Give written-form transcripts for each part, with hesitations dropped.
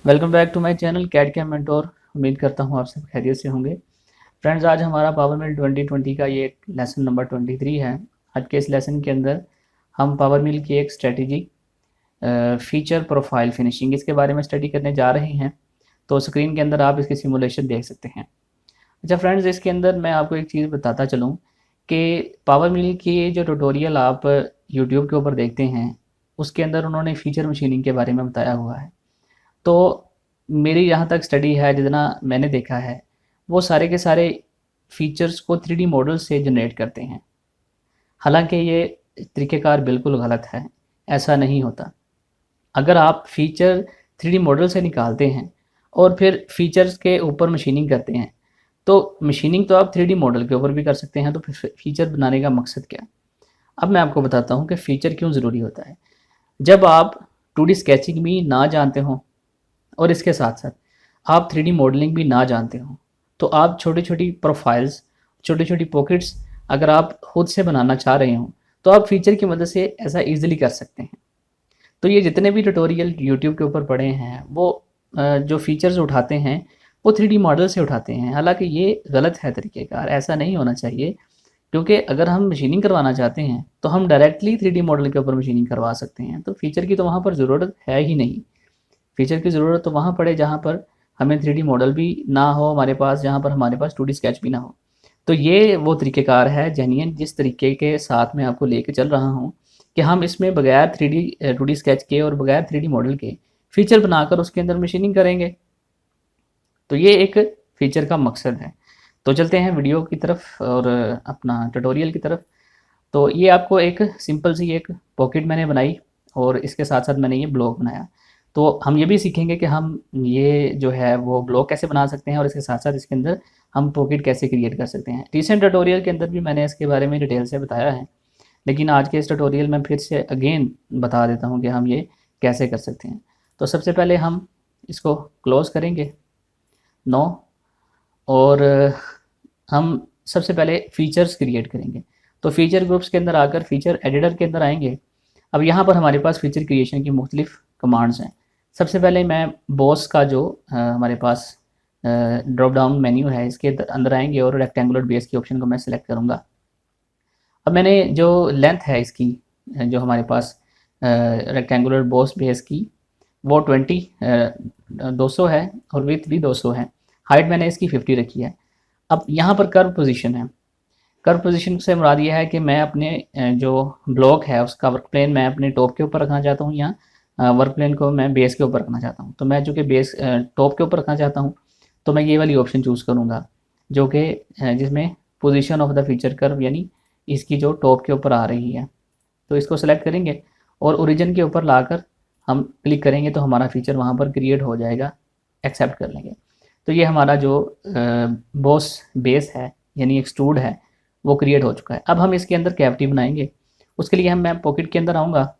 Welcome back to my channel CAD CAM mentor. उम्मीद करता हूँ आप सब खैरियत से होंगे। फ्रेंड्स, आज हमारा पावर मिल 2020 का ये लेसन नंबर 23 है। आज के इस लेसन के अंदर हम पावर मिल की एक स्ट्रेटजी फीचर प्रोफाइल फिनिशिंग इसके बारे में स्टडी करने जा रहे हैं। तो स्क्रीन के अंदर आप इसकी सिमुलेशन देख सकते हैं। अच्छा फ्रेंड्स, इसके अंदर मैं आपको एक चीज़ बताता चलूँ कि पावर मिल की जो ट्यूटोरियल आप यूट्यूब के ऊपर देखते हैं उसके अंदर उन्होंने फीचर मशीनिंग के बारे में बताया हुआ है। तो मेरी जहाँ तक स्टडी है, जितना मैंने देखा है, वो सारे के सारे फीचर्स को 3D मॉडल से जनरेट करते हैं। हालांकि ये तरीक़ेकार बिल्कुल गलत है, ऐसा नहीं होता। अगर आप फीचर 3D मॉडल से निकालते हैं और फिर फीचर्स के ऊपर मशीनिंग करते हैं, तो मशीनिंग तो आप 3D मॉडल के ऊपर भी कर सकते हैं। तो फिर फीचर बनाने का मकसद क्या? अब मैं आपको बताता हूँ कि फ़ीचर क्यों ज़रूरी होता है। जब आप 2D स्केचिंग भी ना जानते हों और इसके साथ साथ आप 3D मॉडलिंग भी ना जानते हो, तो आप छोटी छोटी प्रोफाइल्स, छोटी छोटी पॉकेट्स अगर आप खुद से बनाना चाह रहे हो, तो आप फीचर की मदद से ऐसा ईजिली कर सकते हैं। तो ये जितने भी ट्यूटोरियल यूट्यूब के ऊपर पड़े हैं, वो जो फीचर्स उठाते हैं वो 3D मॉडल से उठाते हैं। हालांकि ये गलत है तरीक़ेकार, ऐसा नहीं होना चाहिए। क्योंकि अगर हम मशीनिंग करवाना चाहते हैं तो हम डायरेक्टली 3D मॉडल के ऊपर मशीनिंग करवा सकते हैं। तो फीचर की तो वहाँ पर ज़रूरत है ही नहीं। फीचर की ज़रूरत तो वहाँ पड़े जहाँ पर हमें 3D मॉडल भी ना हो हमारे पास, जहाँ पर हमारे पास 2D स्केच भी ना हो। तो ये वो तरीक़ेकार है जेन्युइन, जिस तरीके के साथ मैं आपको लेके चल रहा हूँ कि हम इसमें बगैर 2D स्केच के और बगैर 3D मॉडल के फीचर बनाकर उसके अंदर मशीनिंग करेंगे। तो ये एक फीचर का मकसद है। तो चलते हैं वीडियो की तरफ और अपना ट्यूटोरियल की तरफ। तो ये आपको एक सिंपल सी एक पॉकेट मैंने बनाई और इसके साथ साथ मैंने ये ब्लॉक बनाया। तो हम ये भी सीखेंगे कि हम ये जो है वो ब्लॉक कैसे बना सकते हैं और इसके साथ साथ इसके अंदर हम पॉकेट कैसे क्रिएट कर सकते हैं। रिसेंट ट्यूटोरियल के अंदर भी मैंने इसके बारे में डिटेल से बताया है, लेकिन आज के इस ट्यूटोरियल में फिर से अगेन बता देता हूँ कि हम ये कैसे कर सकते हैं। तो सबसे पहले हम इसको क्लोज़ करेंगे, नो, और हम सबसे पहले फ़ीचर्स क्रिएट करेंगे। तो फ़ीचर ग्रुप्स के अंदर आकर फ़ीचर एडिटर के अंदर आएंगे। अब यहाँ पर हमारे पास फ़ीचर क्रिएशन की मुख्तलिफ़ कमांड्स हैं। सबसे पहले मैं बॉस का जो हमारे पास ड्रॉप डाउन मेन्यू है, इसके अंदर आएंगे और रेक्टेंगुलर बेस के ऑप्शन को मैं सेलेक्ट करूँगा। अब मैंने जो लेंथ है इसकी, जो हमारे पास रेक्टेंगुलर बॉस बेस की, वो 200 है और विथ भी 200 है। हाइट मैंने इसकी 50 रखी है। अब यहाँ पर कर्व पोजीशन है। कर्व पोजीशन से मुराद ये है कि मैं अपने जो ब्लॉक है उसका वर्क प्लेन मैं अपने टॉप के ऊपर रखना चाहता हूँ, या वर्क प्लेन को मैं बेस के ऊपर रखना चाहता हूँ। तो मैं जो कि बेस टॉप के ऊपर रखना चाहता हूँ, तो मैं ये वाली ऑप्शन चूज़ करूँगा जो कि जिसमें position of the feature curve, यानी इसकी जो टॉप के ऊपर आ रही है। तो इसको सेलेक्ट करेंगे और ओरिजिन के ऊपर लाकर हम क्लिक करेंगे तो हमारा फीचर वहाँ पर क्रिएट हो जाएगा। एक्सेप्ट कर लेंगे। तो ये हमारा जो बॉस बेस है यानी एक्सट्रूड है वो क्रिएट हो चुका है। अब हम इसके अंदर कैविटी बनाएंगे। उसके लिए मैं पॉकेट के अंदर आऊँगा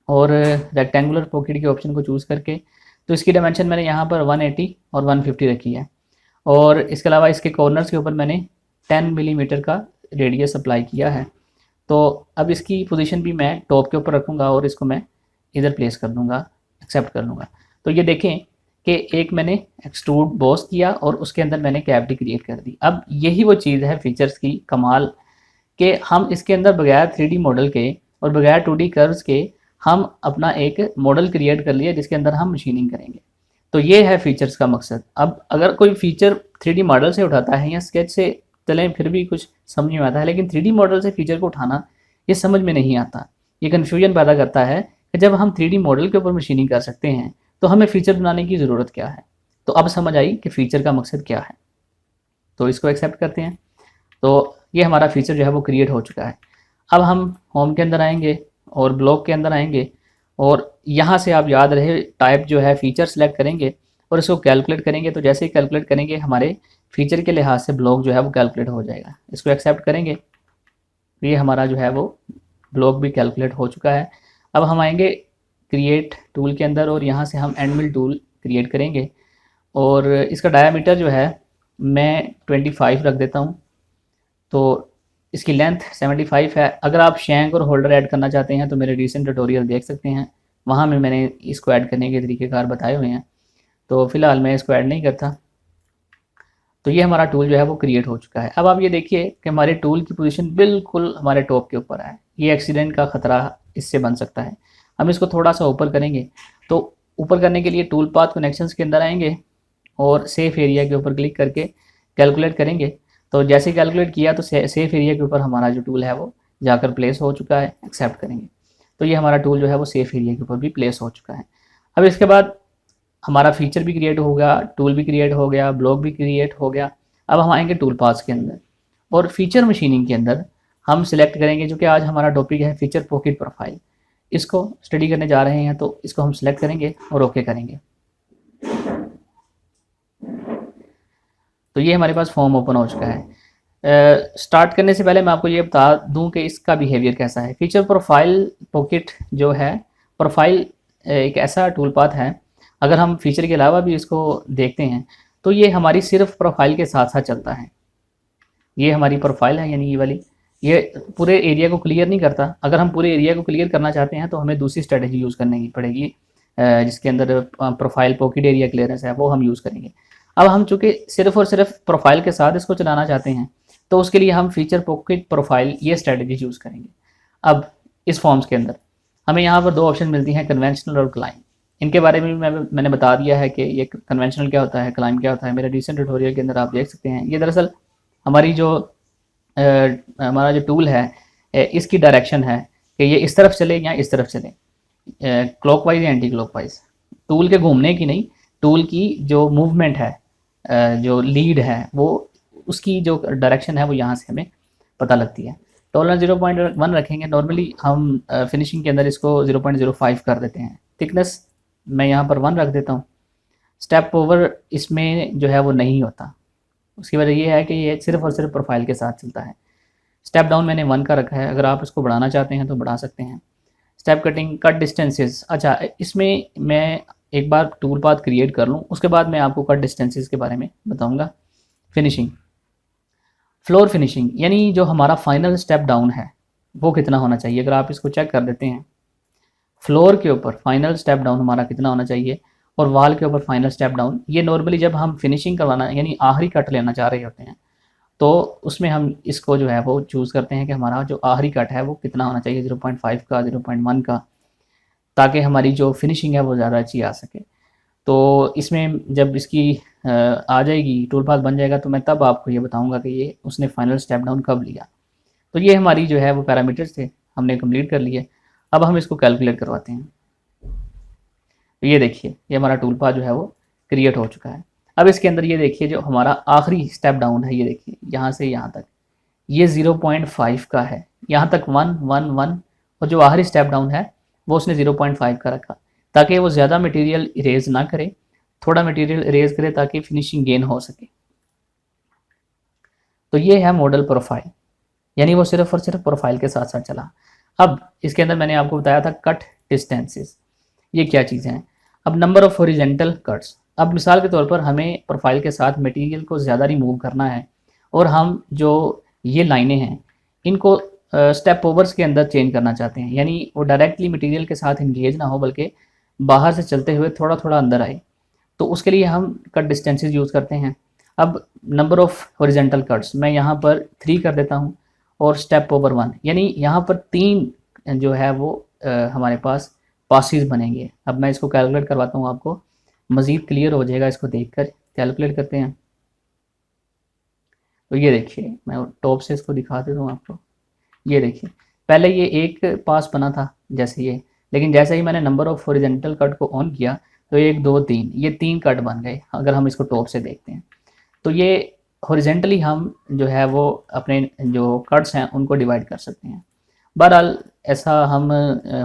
और रेक्टेंगुलर पॉकेट के ऑप्शन को चूज़ करके, तो इसकी डायमेंशन मैंने यहाँ पर 180 और 150 रखी है। और इसके अलावा इसके कॉर्नर्स के ऊपर मैंने 10 मिलीमीटर का रेडियस अप्लाई किया है। तो अब इसकी पोजीशन भी मैं टॉप के ऊपर रखूँगा और इसको मैं इधर प्लेस कर दूँगा, एक्सेप्ट कर लूँगा। तो ये देखें कि एक मैंने एक्सट्रूड बॉस किया और उसके अंदर मैंने कैविटी क्रिएट कर दी। अब यही वो चीज़ है फीचर्स की कमाल, कि हम इसके अंदर बगैर 3D मॉडल के और बगैर 2D कर्व्स के हम अपना एक मॉडल क्रिएट कर लिया जिसके अंदर हम मशीनिंग करेंगे। तो ये है फीचर्स का मकसद। अब अगर कोई फीचर 3D मॉडल से उठाता है या स्केच से, चलें फिर भी कुछ समझ में आता है, लेकिन 3D मॉडल से फीचर को उठाना ये समझ में नहीं आता। ये कन्फ्यूजन पैदा करता है कि जब हम 3D मॉडल के ऊपर मशीनिंग कर सकते हैं तो हमें फ़ीचर बनाने की ज़रूरत क्या है। तो अब समझ आई कि फ़ीचर का मकसद क्या है। तो इसको एक्सेप्ट करते हैं। तो ये हमारा फ़ीचर जो है वो क्रिएट हो चुका है। अब हम होम के अंदर आएंगे और ब्लॉक के अंदर आएंगे और यहाँ से आप याद रहे टाइप जो है फ़ीचर सेलेक्ट करेंगे और इसको कैलकुलेट करेंगे। तो जैसे ही कैलकुलेट करेंगे हमारे फ़ीचर के लिहाज से ब्लॉक जो है वो कैलकुलेट हो जाएगा। इसको एक्सेप्ट करेंगे, ये हमारा जो है वो ब्लॉक भी कैलकुलेट हो चुका है। अब हम आएंगे क्रिएट टूल के अंदर और यहाँ से हम एंड मिल टूल क्रिएट करेंगे और इसका डायामीटर जो है मैं 25 रख देता हूँ। तो इसकी लेंथ 75 है। अगर आप शैंक और होल्डर ऐड करना चाहते हैं तो मेरे रिसेंट ट्यूटोरियल देख सकते हैं, वहाँ में मैंने इसको ऐड करने के तरीक़ेकार बताए हुए हैं। तो फिलहाल मैं इसको ऐड नहीं करता। तो ये हमारा टूल जो है वो क्रिएट हो चुका है। अब आप ये देखिए कि हमारे टूल की पोजीशन बिल्कुल हमारे टॉप के ऊपर है। ये एक्सीडेंट का ख़तरा इससे बन सकता है। हम इसको थोड़ा सा ऊपर करेंगे, तो ऊपर करने के लिए टूल पाथ कनेक्शंस के अंदर आएंगे और सेफ एरिया के ऊपर क्लिक करके कैलकुलेट करेंगे। तो जैसे कैलकुलेट किया तो सेफ एरिया के ऊपर हमारा जो टूल है वो जाकर प्लेस हो चुका है। एक्सेप्ट करेंगे तो ये हमारा टूल जो है वो सेफ एरिया के ऊपर भी प्लेस हो चुका है। अब इसके बाद हमारा फीचर भी क्रिएट हो गया, टूल भी क्रिएट हो गया, ब्लॉक भी क्रिएट हो गया। अब हम आएंगे टूल पाथ्स के अंदर और फीचर मशीनिंग के अंदर हम सिलेक्ट करेंगे, जो कि आज हमारा टॉपिक है फीचर पॉकेट प्रोफाइल। इसको स्टडी करने जा रहे हैं तो इसको हम सिलेक्ट करेंगे और ओके करेंगे। तो ये हमारे पास फॉर्म ओपन हो चुका है। स्टार्ट करने से पहले मैं आपको ये बता दूं कि इसका बिहेवियर कैसा है। फीचर प्रोफाइल पॉकेट जो है, प्रोफाइल एक ऐसा टूल पाथ है, अगर हम फीचर के अलावा भी इसको देखते हैं तो ये हमारी सिर्फ प्रोफाइल के साथ साथ चलता है। ये हमारी प्रोफाइल है, यानी ये वाली, ये पूरे एरिया को क्लियर नहीं करता। अगर हम पूरे एरिया को क्लियर करना चाहते हैं तो हमें दूसरी स्ट्रेटजी यूज़ करने की पड़ेगी, जिसके अंदर प्रोफाइल पॉकेट एरिया क्लियरेंस है वो हम यूज़ करेंगे। अब हम चूँकि सिर्फ और सिर्फ प्रोफाइल के साथ इसको चलाना चाहते हैं तो उसके लिए हम फीचर पॉकेट प्रोफाइल ये स्ट्रेटजी यूज़ करेंगे। अब इस फॉर्म्स के अंदर हमें यहाँ पर दो ऑप्शन मिलती हैं, कन्वेंशनल और क्लाइम। इनके बारे में मैंने बता दिया है कि ये कन्वेंशनल क्या होता है, क्लाइम क्या होता है, मेरे रिसेंट ट्यूटोरियल के अंदर आप देख सकते हैं। ये दरअसल हमारी जो हमारा जो टूल है इसकी डायरेक्शन है कि ये इस तरफ चले या इस तरफ चले, क्लॉकवाइज या एंटी क्लॉकवाइज। टूल के घूमने की नहीं, टूल की जो मूवमेंट है, जो लीड है वो, उसकी जो डायरेक्शन है वो यहाँ से हमें पता लगती है। टॉलरेंस 0.1 रखेंगे। नॉर्मली हम फिनिशिंग के अंदर इसको 0.05 कर देते हैं। थिकनेस मैं यहाँ पर 1 रख देता हूँ। स्टेप ओवर इसमें जो है वो नहीं होता। उसकी वजह ये है कि ये सिर्फ और सिर्फ प्रोफाइल के साथ चलता है। स्टेप डाउन मैंने 1 का रखा है, अगर आप इसको बढ़ाना चाहते हैं तो बढ़ा सकते हैं। स्टेप कटिंग, कट डिस्टेंसेस, अच्छा इसमें मैं एक बार टूल पाथ क्रिएट कर लूँ उसके बाद मैं आपको कट डिस्टेंसेस के बारे में बताऊँगा। फिनिशिंग, फ्लोर फिनिशिंग, यानी जो हमारा फाइनल स्टेप डाउन है वो कितना होना चाहिए। अगर आप इसको चेक कर देते हैं, फ्लोर के ऊपर फाइनल स्टेप डाउन हमारा कितना होना चाहिए और वॉल के ऊपर फाइनल स्टेप डाउन, ये नॉर्मली जब हम फिनिशिंग करवाना यानी आखिरी कट लेना चाह रहे होते हैं तो उसमें हम इसको जो है वो चूज़ करते हैं कि हमारा जो आखिरी कट है वो कितना होना चाहिए, 0.5 का, 0.1 का, ताकि हमारी जो फिनिशिंग है वो ज़्यादा अच्छी आ सके। तो इसमें जब इसकी आ जाएगी, टूल पाथ बन जाएगा, तो मैं तब आपको ये बताऊंगा कि ये उसने फाइनल स्टेप डाउन कब लिया। तो ये हमारी जो है वो पैरामीटर्स थे, हमने कंप्लीट कर लिए। अब हम इसको कैलकुलेट करवाते हैं। तो ये देखिए, ये हमारा टूल पाथ जो है वो क्रिएट हो चुका है। अब इसके अंदर ये देखिए जो हमारा आखिरी स्टेप डाउन है, ये देखिए यहाँ से यहाँ तक ये 0.5 का है, यहाँ तक 1 1 1, और जो आखिरी स्टेप डाउन है वो उसने 0.5 का रखा ताकि वो ज़्यादा मटेरियल इरेज ना करे, थोड़ा मटेरियल इरेज करे ताकि फिनिशिंग गेन हो सके। तो ये है मॉडल प्रोफाइल, यानी वो सिर्फ और सिर्फ प्रोफाइल के साथ साथ चला। अब इसके अंदर मैंने आपको बताया था कट डिस्टेंसेस, ये क्या चीज़ें हैं। अब नंबर ऑफ हॉरिजेंटल कट्स, अब मिसाल के तौर पर हमें प्रोफाइल के साथ मटेरियल को ज़्यादा रिमूव करना है और हम जो ये लाइनें हैं इनको स्टेप ओवर्स के अंदर चेंज करना चाहते हैं, यानी वो डायरेक्टली मटेरियल के साथ इंगेज ना हो बल्कि बाहर से चलते हुए थोड़ा थोड़ा अंदर आए। तो उसके लिए हम कट डिस्टेंसेस यूज़ करते हैं। अब नंबर ऑफ हॉरिजेंटल कट्स मैं यहाँ पर 3 कर देता हूँ और स्टेप ओवर 1, यानी यहाँ पर 3 जो है वो हमारे पास पासिस बनेंगे। अब मैं इसको कैलकुलेट करवाता हूँ, आपको मज़ीद क्लियर हो जाएगा इसको देखकर। कैलकुलेट करते हैं। तो ये देखिए, मैं टॉप से इसको दिखा देता हूँ आपको। ये देखिए, पहले ये एक पास बना था जैसे ये, लेकिन जैसे ही मैंने नंबर ऑफ हॉरिजेंटल कट को ऑन किया तो 1 2 3, ये 3 कट बन गए। अगर हम इसको टॉप से देखते हैं तो ये हॉरिजेंटली हम जो है वो अपने जो कट्स हैं उनको डिवाइड कर सकते हैं। बहरहाल ऐसा हम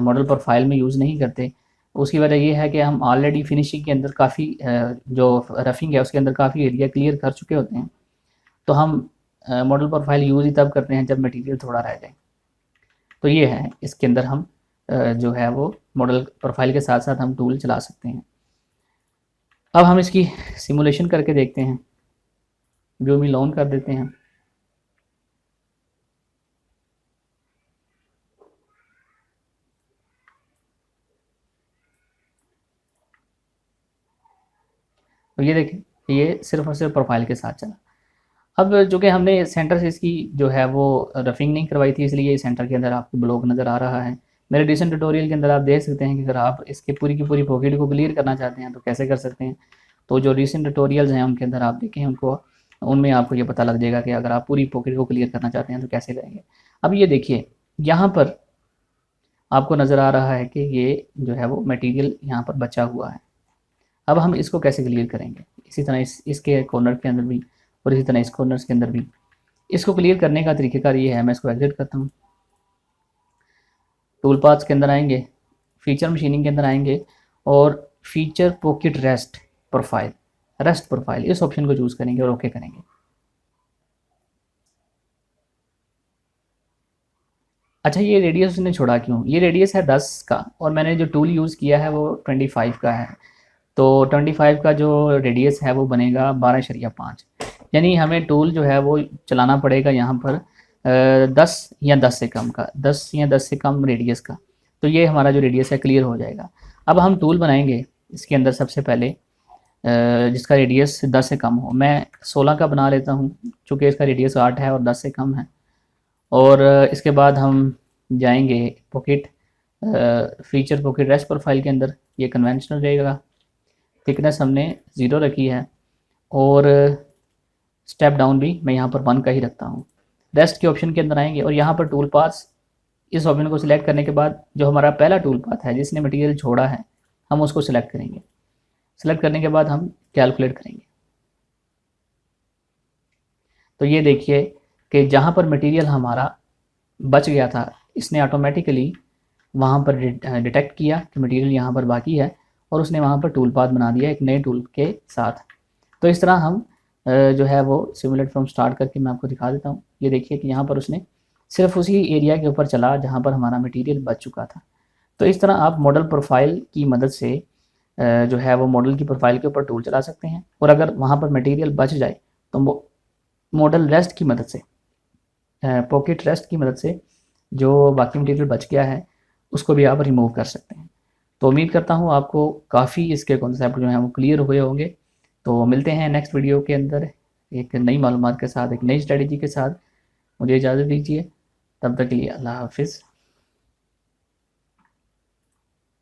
मॉडल प्रोफाइल में यूज़ नहीं करते। उसकी वजह ये है कि हम ऑलरेडी फिनिशिंग के अंदर काफ़ी जो रफिंग है उसके अंदर काफ़ी एरिया क्लियर कर चुके होते हैं। तो हम मॉडल प्रोफाइल यूज़ ही तब करते हैं जब मटेरियल थोड़ा रह जाए। तो ये है, इसके अंदर हम जो है वो मॉडल प्रोफाइल के साथ साथ हम टूल चला सकते हैं। अब हम इसकी सिमुलेशन करके देखते हैं। व्यू में लॉन कर देते हैं। तो ये देखें ये सिर्फ और सिर्फ प्रोफाइल के साथ चला। अब जो कि हमने सेंटर से इसकी जो है वो रफिंग नहीं करवाई थी, इसलिए ये सेंटर के अंदर आपको ब्लॉक नज़र आ रहा है। मेरे रिसेंट ट्यूटोरियल के अंदर आप देख सकते हैं कि अगर आप इसके पूरी की पूरी पॉकेट को क्लियर करना चाहते हैं तो कैसे कर सकते हैं। तो जो रिसेंट ट्यूटोरियल्स हैं उनके अंदर आप देखें उनको, उनमें आपको ये पता लग जाएगा कि अगर आप पूरी पॉकेट को क्लियर करना चाहते हैं तो कैसे करेंगे। अब ये देखिए यहाँ पर आपको नज़र आ रहा है कि ये जो है वो मटेरियल यहाँ पर बचा हुआ है। अब हम इसको कैसे क्लियर करेंगे, इसी तरह इसके कॉर्नर के अंदर भी और इसी तरह इस कॉर्नर्स के अंदर भी। इसको क्लियर करने का तरीक़ेकार ये है, मैं इसको एग्जिट करता हूँ, टूल पाथ्स के अंदर आएंगे, फीचर मशीनिंग के अंदर आएंगे और फीचर पॉकेट रेस्ट प्रोफाइल इस ऑप्शन को चूज़ करेंगे और ओके करेंगे। अच्छा, ये रेडियस उसने छोड़ा क्यों? ये रेडियस है 10 का और मैंने जो टूल यूज़ किया है वो 25 का है। तो 25 का जो रेडियस है वो बनेगा 12.5, यानी हमें टूल जो है वो चलाना पड़ेगा यहाँ पर 10 या 10 से कम का, 10 या 10 से कम रेडियस का। तो ये हमारा जो रेडियस है क्लियर हो जाएगा। अब हम टूल बनाएंगे इसके अंदर सबसे पहले जिसका रेडियस 10 से कम हो। मैं 16 का बना लेता हूँ चूँकि इसका रेडियस 8 है और 10 से कम है। और इसके बाद हम जाएंगे pocket feature pocket rest profile के अंदर, ये कन्वेंशनल रहेगा, थिकनेस हमने 0 रखी है और स्टेप डाउन भी मैं यहाँ पर 1 का ही रखता हूँ। रेस्ट के ऑप्शन के अंदर आएंगे और यहाँ पर टूल पाथ्स, इस ऑप्शन को सिलेक्ट करने के बाद जो हमारा पहला टूल पाथ है जिसने मटेरियल छोड़ा है हम उसको सिलेक्ट करेंगे। सिलेक्ट करने के बाद हम कैलकुलेट करेंगे। तो ये देखिए कि जहाँ पर मटेरियल हमारा बच गया था इसने ऑटोमेटिकली वहाँ पर डिटेक्ट किया कि मटेरियल यहाँ पर बाकी है और उसने वहाँ पर टूल पाथ बना दिया एक नए टूल के साथ। तो इस तरह हम जो है वो सिमुलेट फ्रॉम स्टार्ट करके मैं आपको दिखा देता हूँ। ये देखिए कि यहाँ पर उसने सिर्फ उसी एरिया के ऊपर चला जहाँ पर हमारा मटेरियल बच चुका था। तो इस तरह आप मॉडल प्रोफाइल की मदद से जो है वो मॉडल की प्रोफाइल के ऊपर टूल चला सकते हैं और अगर वहाँ पर मटेरियल बच जाए तो मॉडल रेस्ट की मदद से, पॉकेट रेस्ट की मदद से जो बाकी मटेरियल बच गया है उसको भी आप रिमूव कर सकते हैं। तो उम्मीद करता हूँ आपको काफ़ी इसके कॉन्सेप्ट जो हैं वो क्लियर हुए होंगे। तो मिलते हैं नेक्स्ट वीडियो के अंदर एक नई मालूमात के साथ, एक नई स्ट्रेटजी के साथ। मुझे इजाज़त दीजिए, तब तक के लिए अल्लाह हाफिज़।